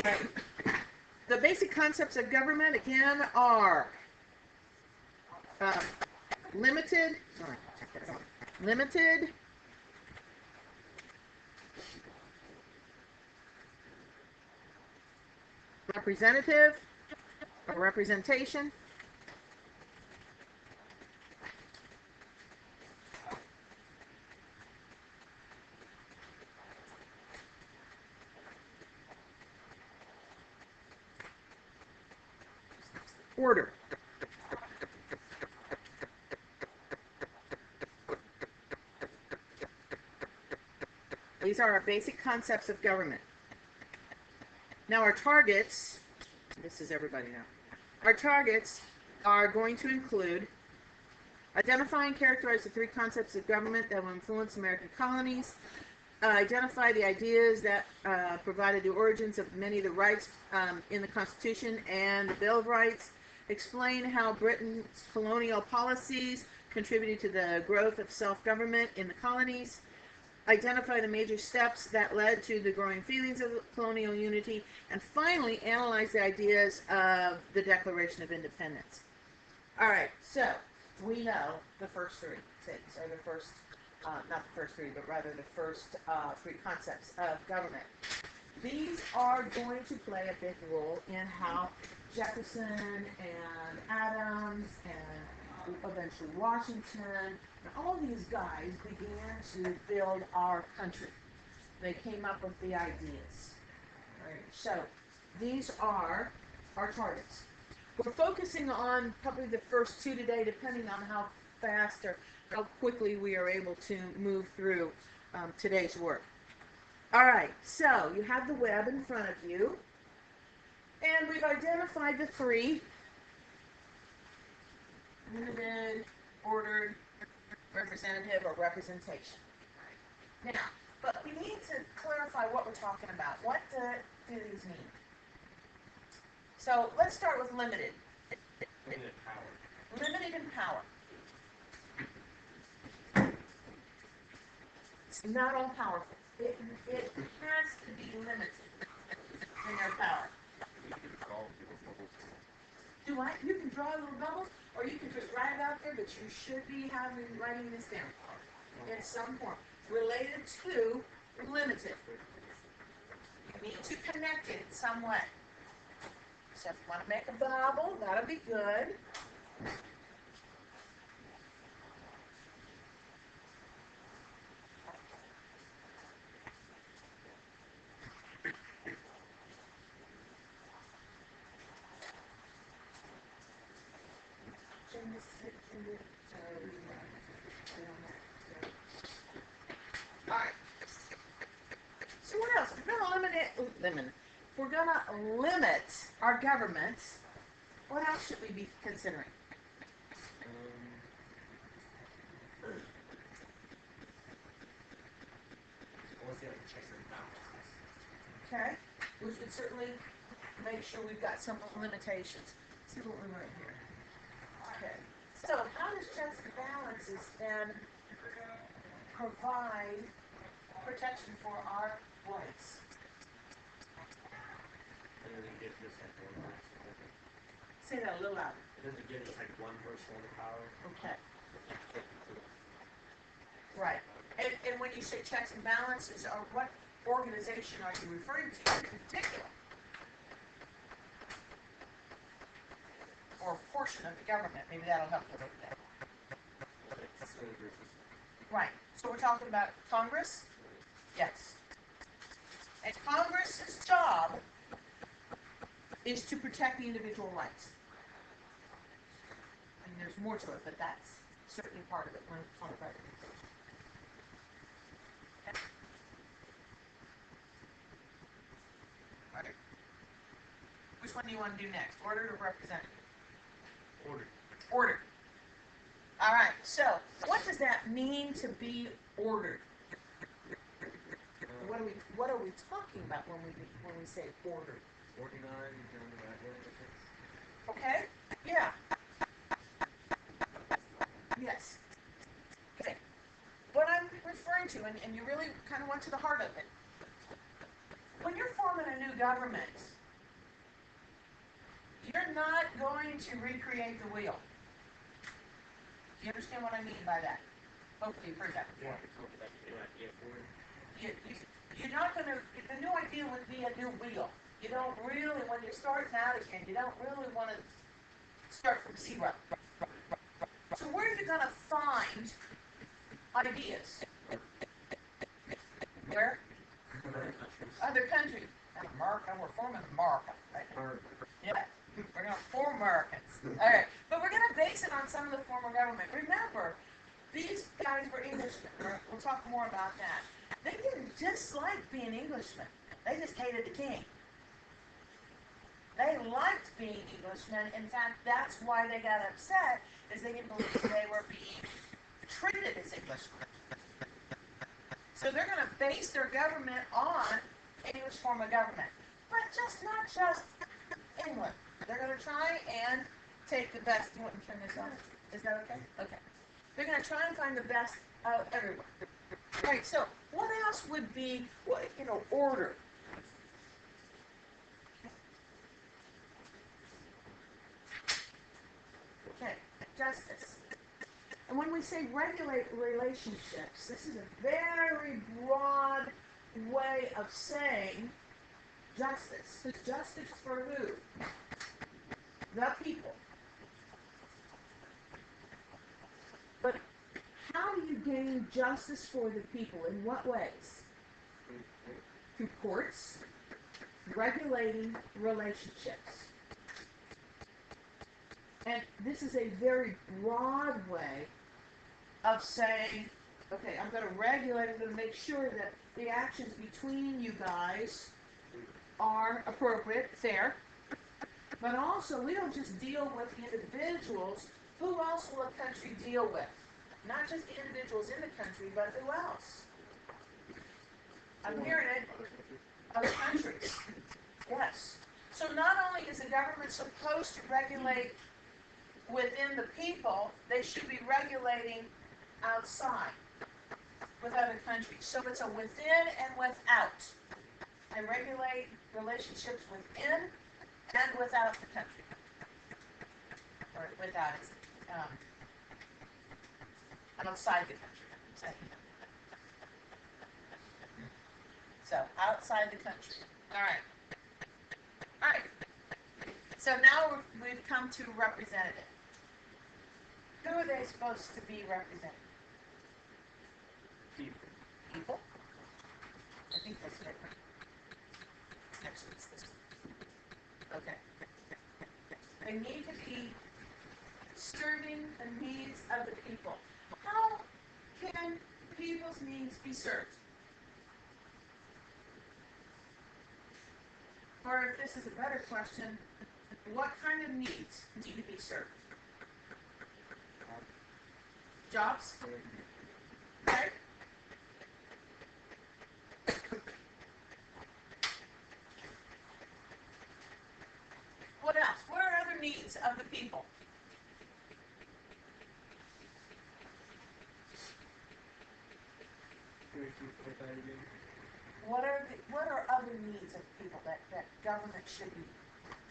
Right. The basic concepts of government, again, are limited, representative, or representation, order. These are our basic concepts of government. Now our targets, this is everybody now, our targets are going to include identify and characterize the three concepts of government that will influence American colonies, identify the ideas that provided the origins of many of the rights in the Constitution and the Bill of Rights, explain how Britain's colonial policies contributed to the growth of self-government in the colonies, identify the major steps that led to the growing feelings of colonial unity, and finally analyze the ideas of the Declaration of Independence. All right, so we know the first three things, or the first, not the first three, but rather the first three concepts of government. These are going to play a big role in how Jefferson and Adams and eventually Washington and all these guys began to build our country. They came up with the ideas. Right? So these are our targets. We're focusing on probably the first two today, depending on how fast or how quickly we are able to move through today's work. All right, so you have the web in front of you, and we've identified the three: limited, ordered, representative, or representation. Now, but we need to clarify what we're talking about. What do these mean? So let's start with limited. Limited power. Limited in power. It's not all powerful. It has to be limited in their power. Do I? You can draw little bubbles, or you can just write it out there, but you should be writing this down in some form. Related to limited. You need to connect it in some way. So if you want to make a bubble, that'll be good. Alright. So what else? If we're gonna limit our government, what else should we be considering? Okay. We should certainly make sure we've got some limitations. Let's see what we write here. Okay. So how does checks and balances then provide protection for our rights? Say that a little louder. It doesn't give us like one person the power. Okay. Right. And when you say checks and balances, what organization are you referring to in particular? Or a portion of the government. Maybe that'll help a little bit. Right. So we're talking about Congress? Yes. And Congress's job is to protect the individual rights. And there's more to it, but that's certainly part of it when we talk about it. Right. Which one do you want to do next? Ordered or representative? Ordered. Ordered. All right. So, what does that mean to be ordered? What are we talking about when we say ordered? Organized. Okay. Yeah. Yes. Okay. What I'm referring to, and you really kind of went to the heart of it. When you're forming a new government, You're not going to recreate the wheel. Do you understand what I mean by that? Hopefully you've heard that before. You're not going to, the new idea would be a new wheel. You don't really, when you're starting out again, you don't really want to start from zero. So where are you going to find ideas? Where? Other countries. And America, we're forming America. Right? Yeah, we're going to form Americans. All right, but we're going to base it on some of the former government. Remember, these guys were Englishmen. We'll talk more about that. They didn't dislike being Englishmen. They just hated the king. They liked being Englishmen. In fact, that's why they got upset, is they didn't believe they were being treated as Englishmen. So they're going to base their government on English form of government. But not just England. They're going to try and take the best. You want to turn this on? Is that okay? Okay. They're going to try and find the best of everyone. Right, so what else would be, order? Okay, justice. And when we say regulate relationships, this is a very broad way of saying justice. Justice for who? The people. But how do you gain justice for the people? In what ways? Through courts, regulating relationships. And this is a very broad way of saying, okay, I'm going to regulate, I'm going to make sure that the actions between you guys are appropriate, fair. But also, we don't just deal with the individuals. Who else will a country deal with? Not just the individuals in the country, but who else? I'm hearing it. Other countries. Yes. So not only is the government supposed to regulate within the people, they should be regulating outside with other countries. So it's a within and without. They regulate relationships within and without the country. Or without it. Outside the country. So, outside the country. All right. All right. So now we've come to representative. Who are they supposed to be representing? People. I think that's it. Actually, it's this one. Okay. They need to be serving the needs of the people. How can people's needs be served? Or if this is a better question, what kind of needs need to be served? Jobs? Okay. What else? What are other needs of the people? What are other needs of people that government should be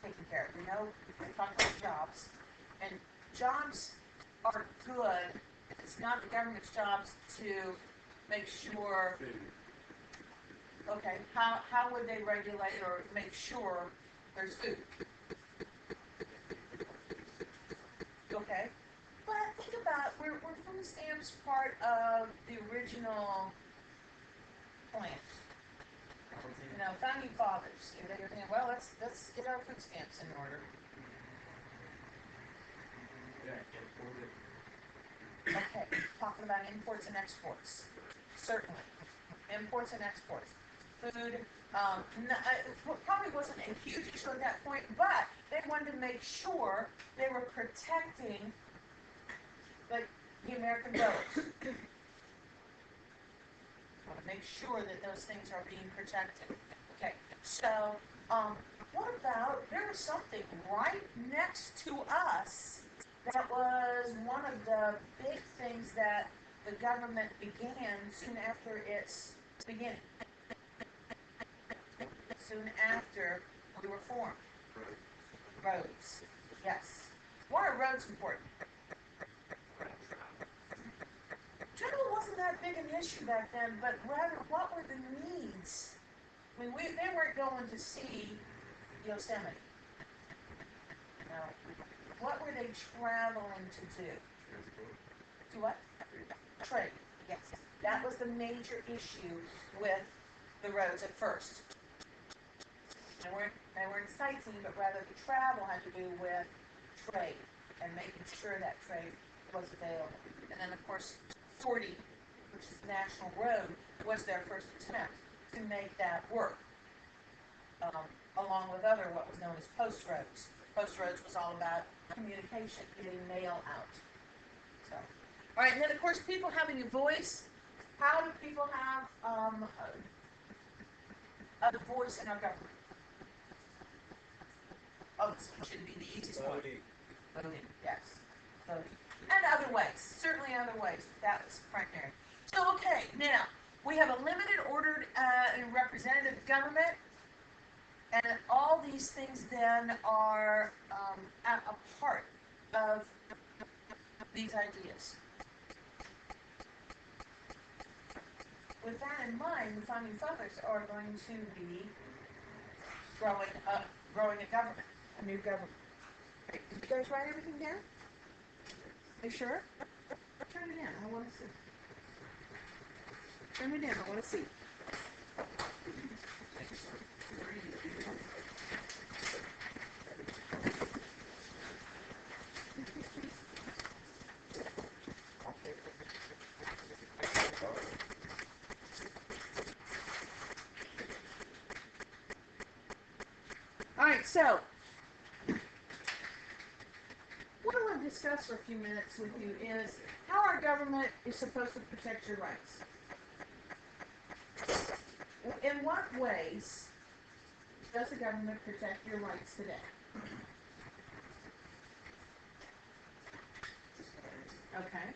taking care of? We talk about jobs, and jobs are good. It's not the government's jobs to make sure. Okay, how would they regulate or make sure there's food? Okay, but think about were food stamps part of the original plan? Founding fathers. They were saying, well, let's get our food stamps in order. Okay, talking about imports and exports. Certainly. Imports and exports. Food, probably wasn't a huge issue at that point, but they wanted to make sure they were protecting the American voters. Want to make sure that those things are being protected. Okay, so what about, there was something right next to us that was one of the big things that the government began soon after its beginning. Soon after we were formed. Roads. Yes. Why are roads important? Travel wasn't that big an issue back then, but rather, what were the needs? I mean, they weren't going to see Yosemite. You know, what were they traveling to do? To what? Trade. Yes. That was the major issue with the roads at first. They weren't sightseeing, but rather the travel had to do with trade and making sure that trade was available. And then, of course, 40, which is National Road, was their first attempt to make that work, along with other what was known as post roads. Post roads was all about communication, getting mail out. So, all right, and then of course, people having a voice. How do people have a voice in our government? Oh, this should be the easiest one. Voting, yes. Voting. And other ways, certainly other ways. That was primary. So, okay, now, we have a limited, ordered, and representative government, and all these things then are a part of these ideas. With that in mind, the Founding Fathers are going to be growing a government, a new government. Did you guys write everything down? Are you sure? Turn it in. I want to see. Turn it in. I want to see. All right, so what I want to discuss for a few minutes with you is how our government is supposed to protect your rights. In what ways does the government protect your rights today? Okay,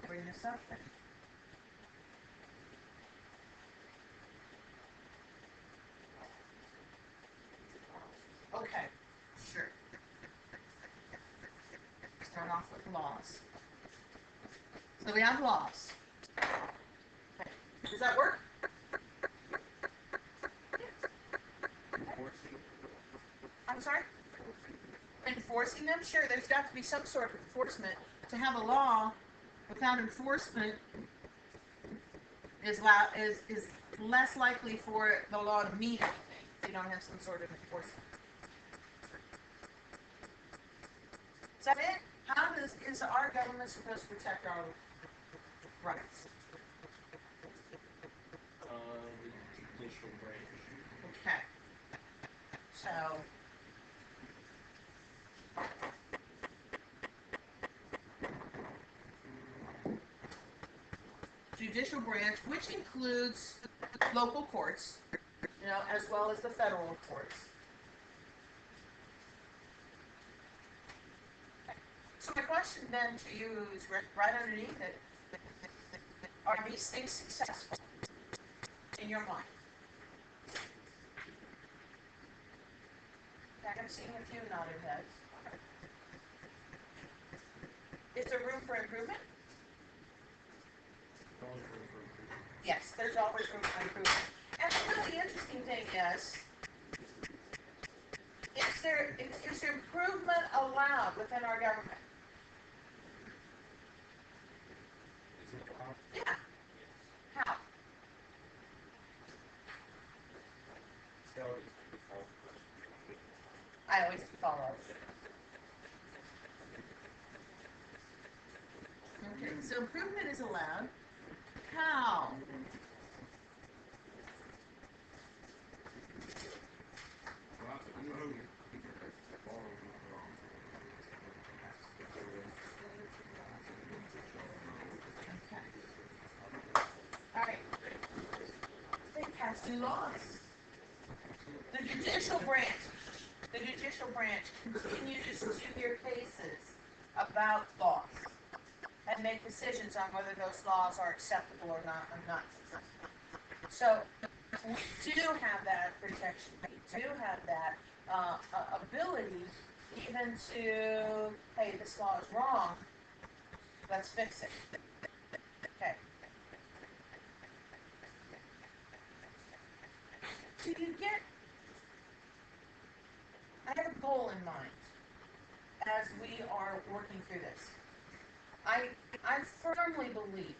bring this up then. Okay, sure. Start off with laws. So we have laws. Okay. Does that work? I'm sorry? Enforcing them? Sure, there's got to be some sort of enforcement. To have a law without enforcement is less likely for the law to mean anything if you don't have some sort of enforcement. Is that it? How is our government supposed to protect our rights? Judicial branch. Okay. So, judicial branch, which includes local courts, as well as the federal courts. So my question then to you is right underneath it, are these things successful in your mind? I'm seeing a few nodded heads. Is there room for improvement? Yes, there's always room for improvement. And the interesting thing is there improvement allowed within our government? Yeah. How? I always follow. Okay, so improvement is allowed. How? Alright. They pass new laws. The judicial branch continues to hear cases about laws and make decisions on whether those laws are acceptable or not. So we do have that protection. We do have that ability even to, hey, this law is wrong, let's fix it. Okay. Do you get, I have a goal in mind as we are working through this. I firmly believe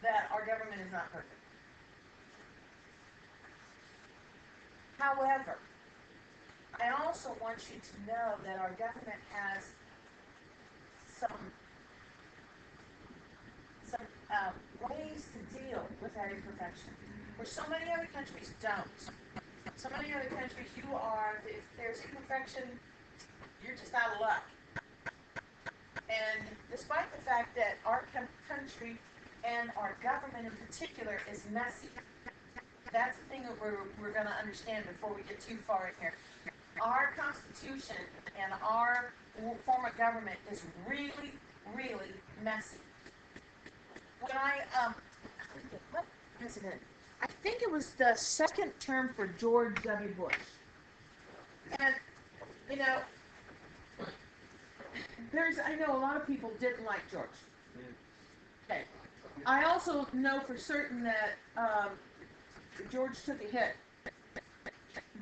that our government is not perfect. However, I also want you to know that our government has some ways to deal with that imperfection, where so many other countries don't. So many other countries, if there's imperfection, you're just out of luck. And despite the fact that our country and our government in particular is messy, that's the thing that we're going to understand before we get too far in here. Our Constitution and our form of government is really, really messy. When what president? I think it was the second term for George W. Bush. And, you know, I know a lot of people didn't like George. Okay. I also know for certain that George took a hit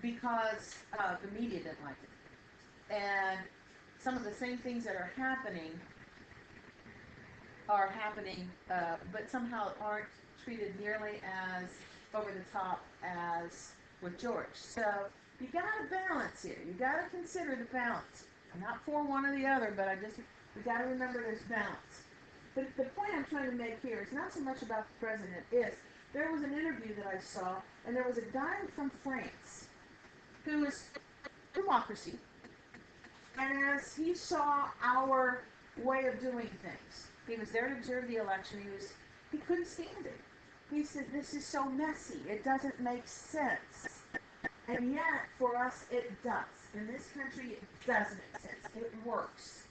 because the media didn't like it. And some of the same things that are happening, but somehow aren't treated nearly as over the top as with George. So you got to balance here. You got to consider the balance. I'm not for one or the other, but we got to remember there's balance. But the point I'm trying to make here is not so much about the president. There was an interview that I saw, and there was a guy from France who is democracy, and as he saw our way of doing things, he was there to observe the election. He couldn't stand it. He said, "This is so messy. It doesn't make sense." And yet, for us, it does. In this country, it does make sense. It works.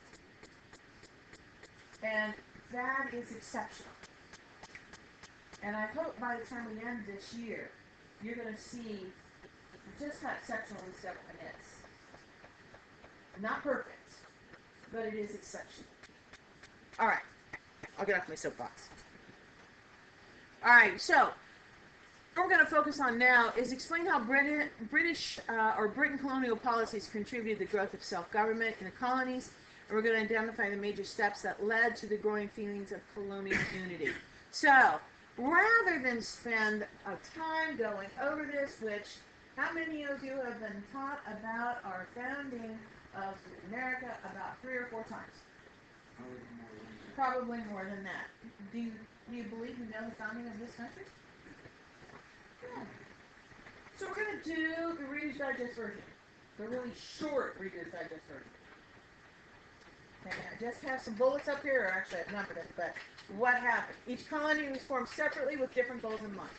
And that is exceptional. And I hope by the time we end this year, you're going to see just how exceptional this government is. Not perfect, but it is exceptional. All right. I'll get off my soapbox. All right, so what we're going to focus on now is explain how Britain colonial policies contributed to the growth of self-government in the colonies, and we're going to identify the major steps that led to the growing feelings of colonial unity. So, rather than spend a time going over this, which how many of you have been taught about our founding of America about 3 or 4 times? Probably more than that. Do you believe you know the founding of this country? Yeah. So we're going to do the Reader's Digest version. The really short Reader's Digest version. Okay, I just have some bullets up here, or actually I've numbered it, but what happened? Each colony was formed separately with different goals in mind.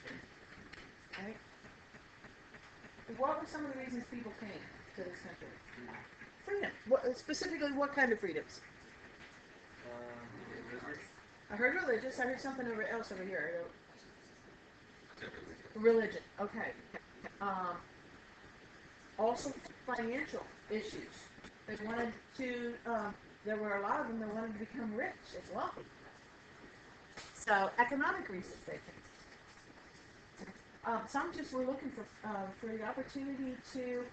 Okay? What were some of the reasons people came to this country? Freedom. Specifically, what kind of freedoms? Religious. I heard religious. I heard something else over here. Religion. Okay. Also, financial issues. They wanted to. There were a lot of them that wanted to become rich as well. So, economic reasons they came. Some just were looking for the opportunity to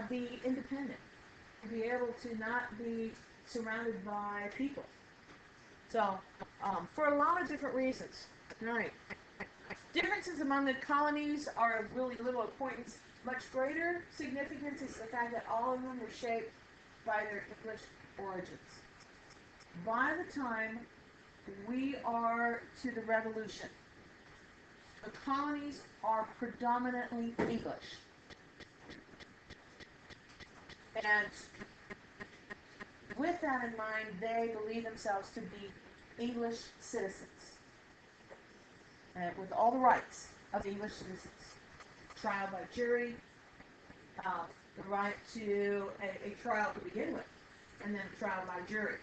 be independent, to be able to not be surrounded by people. So, for a lot of different reasons. Right. Differences among the colonies are of really little importance. Much greater significance is the fact that all of them were shaped by their English origins. By the time we are to the Revolution, the colonies are predominantly English. And with that in mind, they believe themselves to be English citizens, with all the rights of English citizens. Trial by jury, the right to a trial to begin with, and then a trial by jury.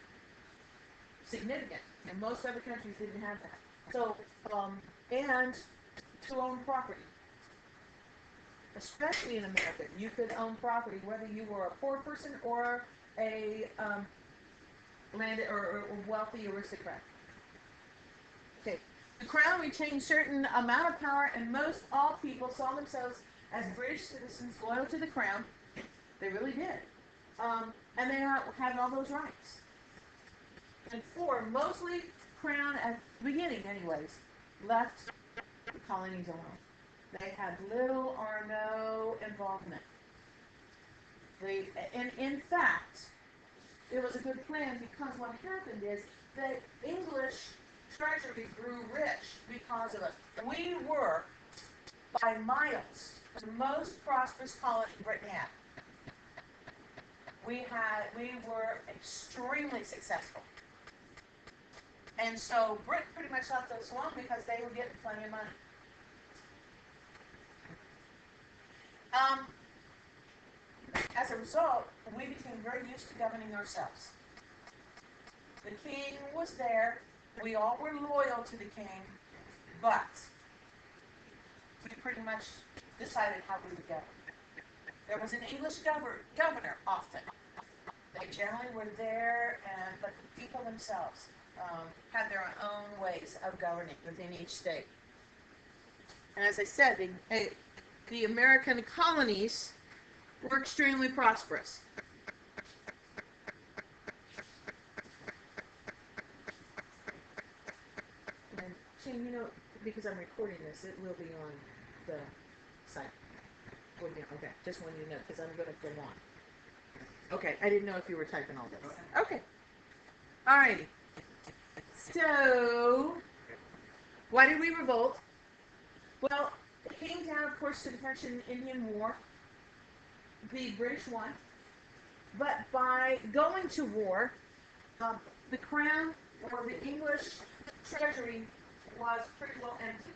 Significant, and most other countries didn't have that. So, and to own property. especially in America, you could own property whether you were a poor person or a landed or wealthy aristocrat. Okay, the crown retained certain amount of power, and most all people saw themselves as British citizens loyal to the crown. They really did, and they had all those rights. And four, mostly crown at the beginning, anyways, left the colonies alone. They had little or no involvement. And in fact, it was a good plan because what happened is the English treasury grew rich because of it. We were, by miles, the most prosperous colony Britain had. We were extremely successful. And so Britain pretty much left us alone because they were getting plenty of money. As a result, we became very used to governing ourselves. The king was there. We all were loyal to the king, but we pretty much decided how we would govern. There was an English governor often. They generally were there, but the people themselves had their own ways of governing within each state. And as I said, the American colonies were extremely prosperous. And Shane, you know, because I'm recording this, it will be on the site. Okay, just wanted you to know, because I'm going to go on. Okay, I didn't know if you were typing all this. Okay. Alrighty. So, why did we revolt? Well, it came down, of course, to the French and Indian War. The British won. But by going to war, the crown or the English treasury was pretty well empty.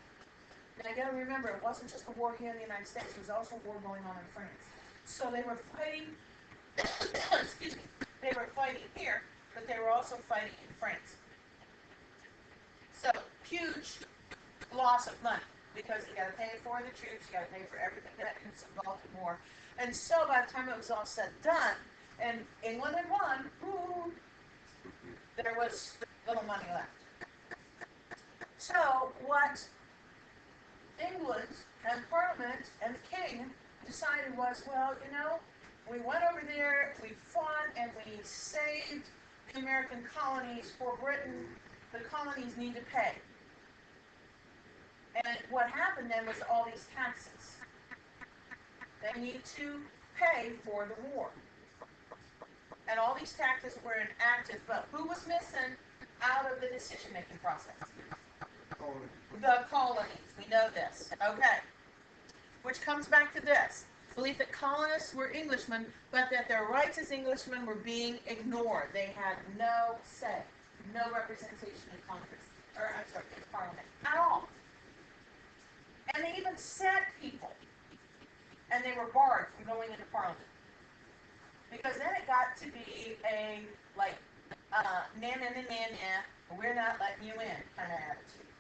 And I got to remember, it wasn't just a war here in the United States, there was also a war going on in France. So they were fighting, excuse me, they were fighting here, but they were also fighting in France. So, huge loss of money, because you got to pay for the troops, you got to pay for everything that is involved in war. And so by the time it was all said and done, and England had won, there was little money left. So what England and Parliament and the King decided was, well, you know, we went over there, we fought, and we saved the American colonies for Britain. The colonies need to pay. And what happened then was all these taxes. They needed to pay for the war. And all these taxes were enacted, but who was missing out of the decision-making process? The colonies. We know this. Okay. Which comes back to this. Belief that colonists were Englishmen, but that their rights as Englishmen were being ignored. They had no say, no representation in Congress, or I'm sorry, in Parliament, at all. And they even set people, and they were barred from going into Parliament. Because then it got to be a, like, we're not letting you in kind of attitude,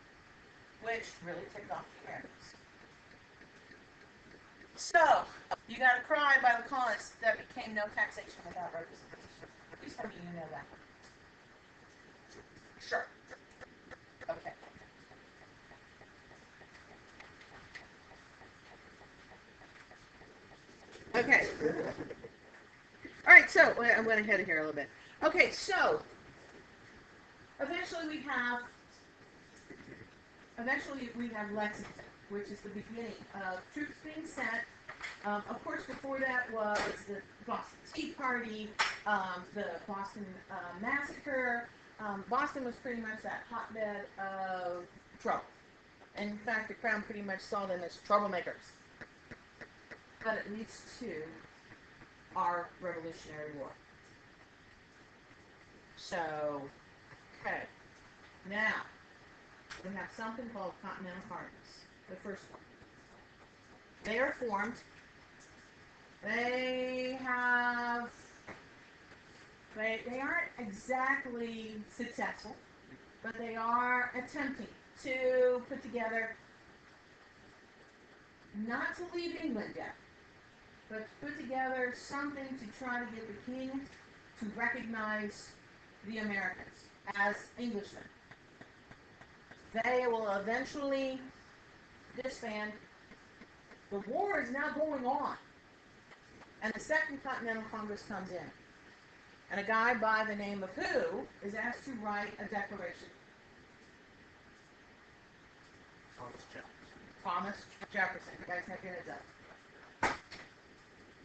which really ticked off the Americans. So, you got a cry by the colonists that became no taxation without representation. Please tell me you know that. Sure. Okay. Okay. All right, so I went ahead here a little bit. Okay, so eventually we have Lexington, which is the beginning of troops being sent. Of course, before that was the Boston Tea Party, the Boston Massacre. Boston was pretty much that hotbed of trouble. In fact, the Crown pretty much saw them as troublemakers. But it leads to our Revolutionary War. So, okay. Now, we have something called Continental Congress, the first one. They are formed. They aren't exactly successful, but they are attempting to put together not to leave England yet, but to put together something to try to get the king to recognize the Americans as Englishmen. They will eventually disband. The war is now going on, and the Second Continental Congress comes in. And a guy by the name of who is asked to write a declaration? Thomas Jefferson. You guys have your heads up.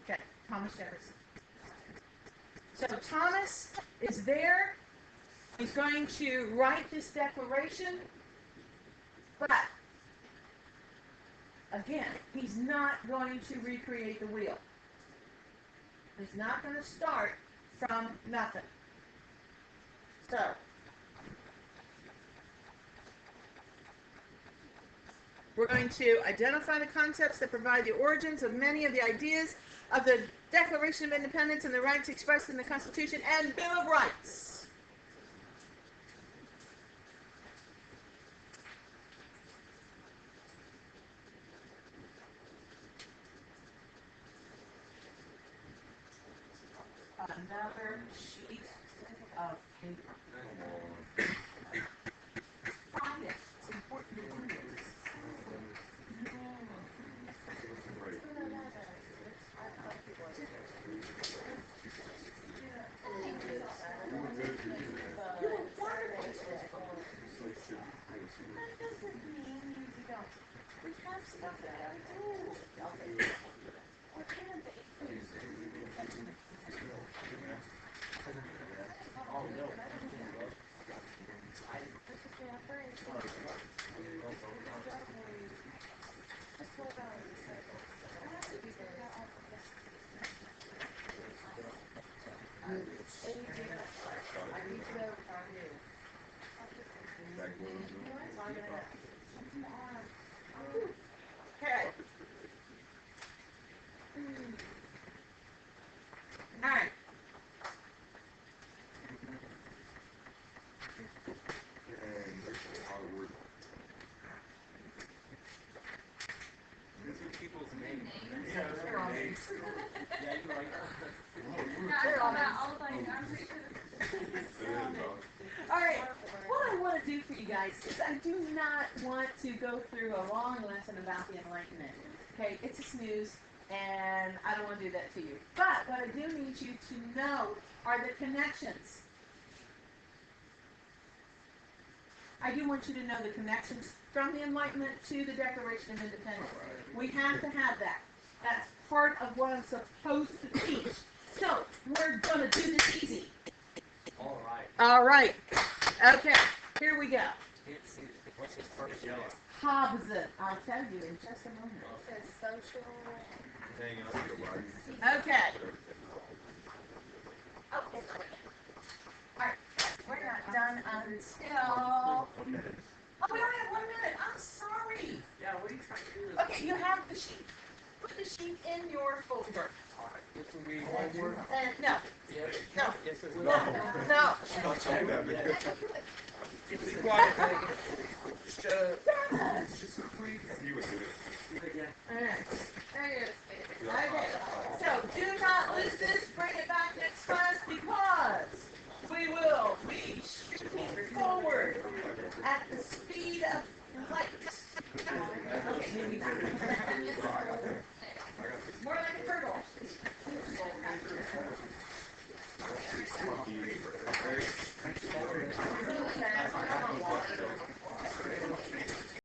Okay, Thomas Jefferson. So Thomas is there. He's going to write this declaration, but again, he's not going to recreate the wheel. He's not going to start from nothing. So, we're going to identify the concepts that provide the origins of many of the ideas of the Declaration of Independence and the rights expressed in the Constitution and Bill of Rights. Another sheet of paper. Find it. It's important to do this. You were wonderful. That doesn't mean you don't. We have stuff that I do. What can they? Okay. All right. These are people's names. Yeah, they're all names. Yeah, you like All right, what I want to do for you guys is I do not want to go through a long lesson about the Enlightenment. Okay, it's a snooze, and I don't want to do that to you. But what I do need you to know are the connections. I do want you to know the connections from the Enlightenment to the Declaration of Independence. We have to have that. That's part of what I'm supposed to teach. So, we're going to do this easy. all right. All right. Okay, here we go. What's his first yellow? Hobson. I'll tell you in just a moment. Social. Hang on. Okay. Oh, it's quick. All right. We're not done until... Oh, we only have 1 minute. I'm sorry. Yeah, what are you trying to do? Okay, you have the sheet. Put the sheet in your folder. This will be homework. No. Yes. No. Yes, it will. No. Don't tell me that, man. Be quiet. Shut up. It's just a freak. He would do it. Alright. There it is. Okay. So, do not lose this. Bring it back next class because we will be shooting forward at the speed of light. Okay, maybe not.